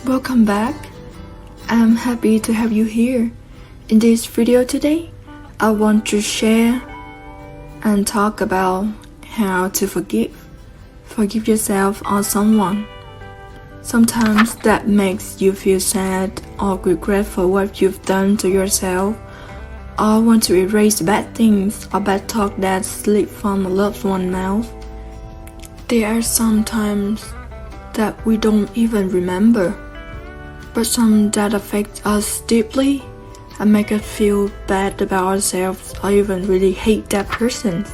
Welcome back. I'm happy to have you here. In this video today, I want to share and talk about how to forgive. Forgive yourself or someone. Sometimes that makes you feel sad or regret for what you've done to yourself, or want to erase bad things or bad talk that slip from a loved one's mouth. There are some times that we don't even remember, but some that affect us deeply and make us feel bad about ourselves or even really hate that person.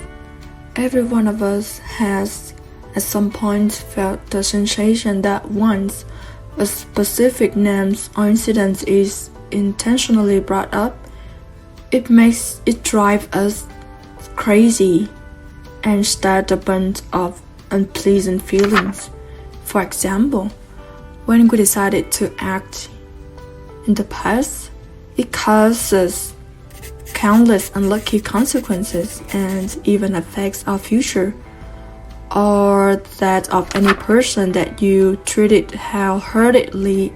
Every one of us has at some point felt the sensation that once a specific name or incident is intentionally brought up, it drives us crazy and start a bunch of unpleasant feelings. For example, when we decided to act in the past, it causes countless unlucky consequences and even affects our future, or that of any person that you treated half-heartedly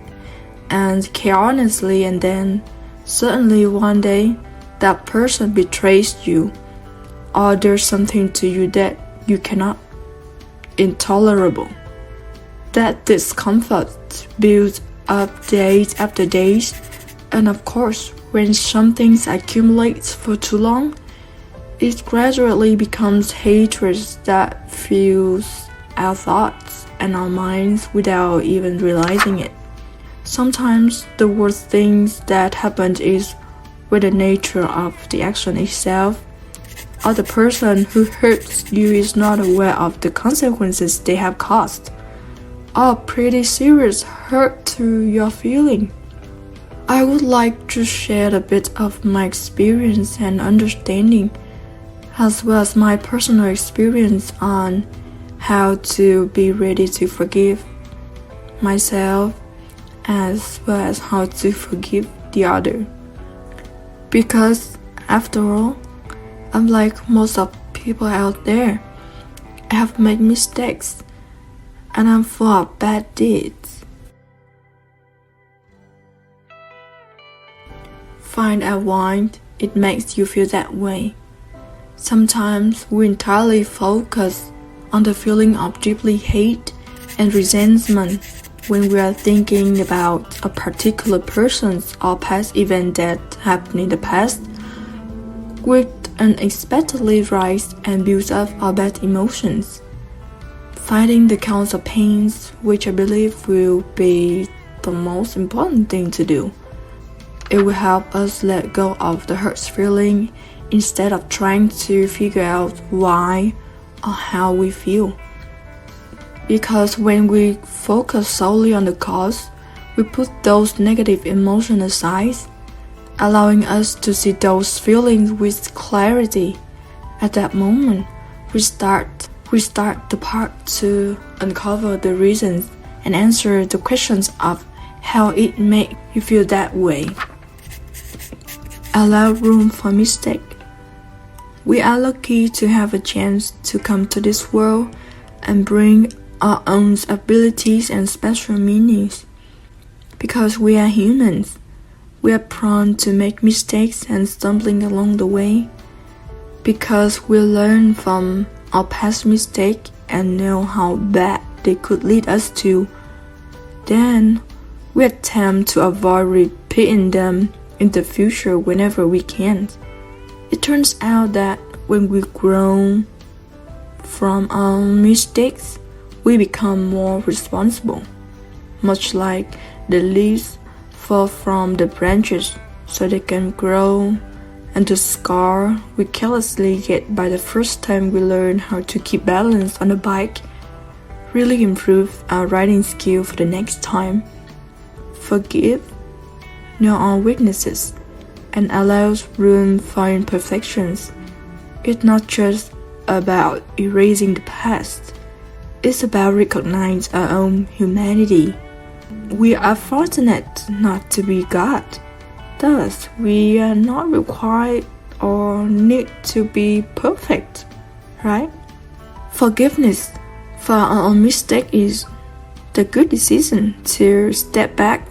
and carelessly, and then suddenly one day that person betrays you, or does something to you that you cannot. Intolerable. That discomfort builds up days after days, and of course, when something accumulates for too long, it gradually becomes hatred that fills our thoughts and our minds without even realizing it. Sometimes the worst things that happen is with the nature of the action itself, or the person who hurts you is not aware of the consequences they have caused, or pretty serious hurt to your feeling. I would like to share a bit of my experience and understanding, as well as my personal experience on how to be ready to forgive myself, as well as how to forgive the other. Because after all, I'm like most of people out there. I have made mistakes, and I'm full of bad deeds. Find out why it makes you feel that way. Sometimes we entirely focus on the feeling of deeply hate and resentment when we are thinking about a particular person's or past event that happened in the past, which unexpectedly rise and builds up our bad emotions. Finding the cause of pains, which I believe will be the most important thing to do. It will help us let go of the hurt feeling instead of trying to figure out why or how we feel. Because when we focus solely on the cause, we put those negative emotions aside, allowing us to see those feelings with clarity. At that moment, we start the part to uncover the reasons and answer the questions of how it made you feel that way. Allow room for mistake. We are lucky to have a chance to come to this world and bring our own abilities and special meanings. Because we are humans, we are prone to make mistakes and stumbling along the way. Because we learn from our past mistakes and know how bad they could lead us to, then we attempt to avoid repeating them in the future whenever we can. It turns out that when we grow from our mistakes, we become more responsible, much like the leaves fall from the branches so they can grow, and the scar we carelessly get by the first time we learn how to keep balance on a bike really improve our riding skill for the next time. Forgive, know our weaknesses, and allows room for imperfections. It's not just about erasing the past. It's about recognizing our own humanity. We are fortunate not to be God. Thus, we are not required or need to be perfect, right? Forgiveness for our own mistake is the good decision to step back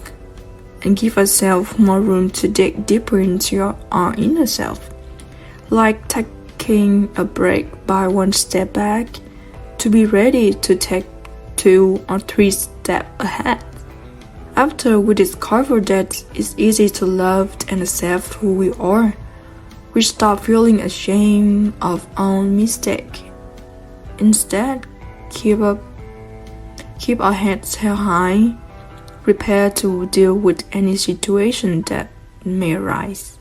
and give ourselves more room to dig deeper into our inner self, like taking a break by one step back to be ready to take 2 or 3 steps ahead. After we discover that it's easy to love and accept who we are, we stop feeling ashamed of our mistake. Instead, keep our heads held high, prepared to deal with any situation that may arise.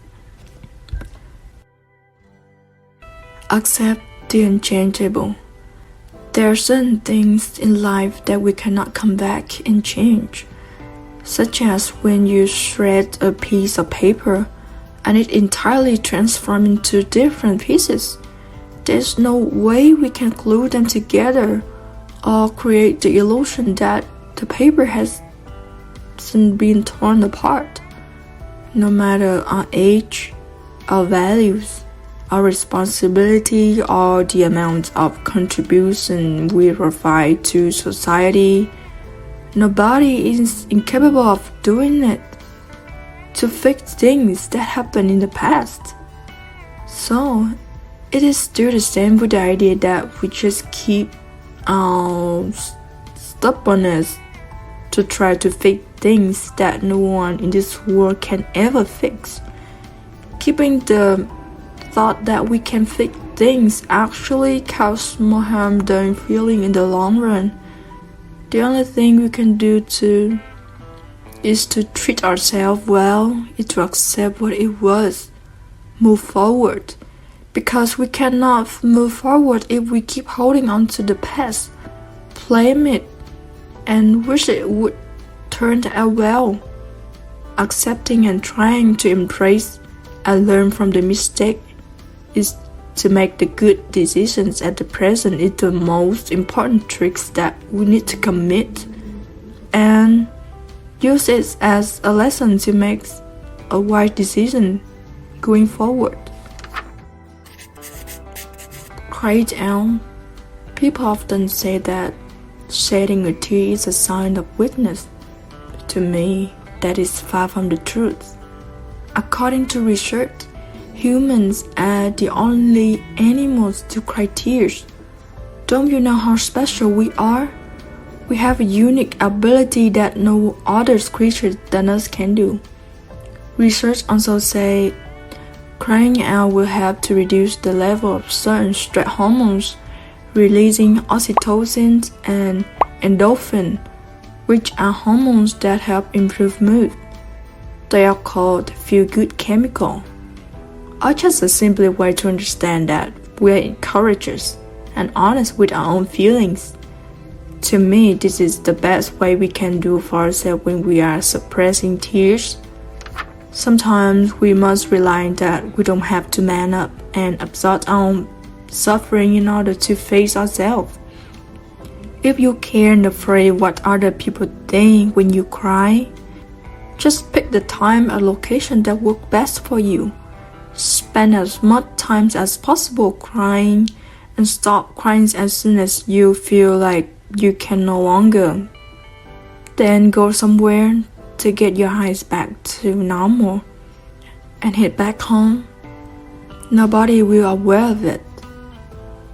Accept the unchangeable. There are certain things in life that we cannot come back and change, such as when you shred a piece of paper and it entirely transforms into different pieces. There's no way we can glue them together or create the illusion that the paper hasn't been torn apart. No matter our age, our values, our responsibility, or the amount of contribution we provide to society, nobody is incapable of doing it to fix things that happened in the past. So, it is still the same with the idea that we just keep our stubbornness to try to fix things that no one in this world can ever fix. Keeping the thought that we can fix things actually cause more harm than feeling in the long run. The only thing we can do is to treat ourselves well, is to accept what it was, move forward. Because we cannot move forward if we keep holding on to the past, blame it, and wish it would turn out well. Accepting and trying to embrace and learn from the mistake is to make the good decisions at the present is the most important tricks that we need to commit, and use it as a lesson to make a wise decision going forward. Cry down. People often say that shedding a tear is a sign of weakness. To me, that is far from the truth. According to research, humans are the only animals to cry tears. Don't you know how special we are? We have a unique ability that no other creature than us can do. Research also say crying out will help to reduce the level of certain stress hormones, releasing oxytocin and endorphin, which are hormones that help improve mood. They are called feel-good chemical, or just a simple way to understand that we are encouragers and honest with our own feelings. To me, this is the best way we can do for ourselves when we are suppressing tears. Sometimes we must realize that we don't have to man up and absorb our own suffering in order to face ourselves. If you care and afraid what other people think when you cry, just pick the time and location that works best for you. Spend as much time as possible crying and stop crying as soon as you feel like you can no longer. Then go somewhere to get your eyes back to normal and head back home. Nobody will be aware of it.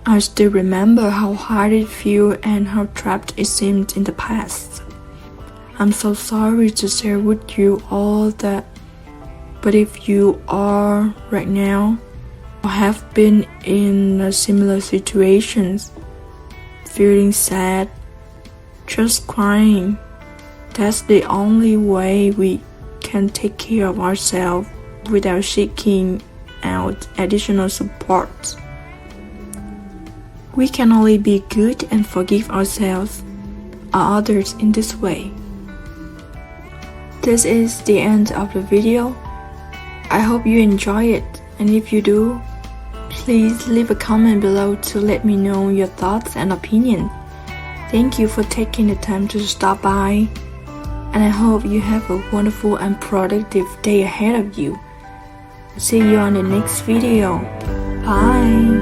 I still remember how hard it felt and how trapped it seemed in the past. I'm so sorry to share with you all that, but if you are right now or have been in a similar situations, feeling sad, just crying, that's the only way we can take care of ourselves without seeking out additional support. We can only be good and forgive ourselves or others in this way. This is the end of the video. I hope you enjoy it, and if you do, please leave a comment below to let me know your thoughts and opinions. Thank you for taking the time to stop by, and I hope you have a wonderful and productive day ahead of you. See you on the next video. Bye.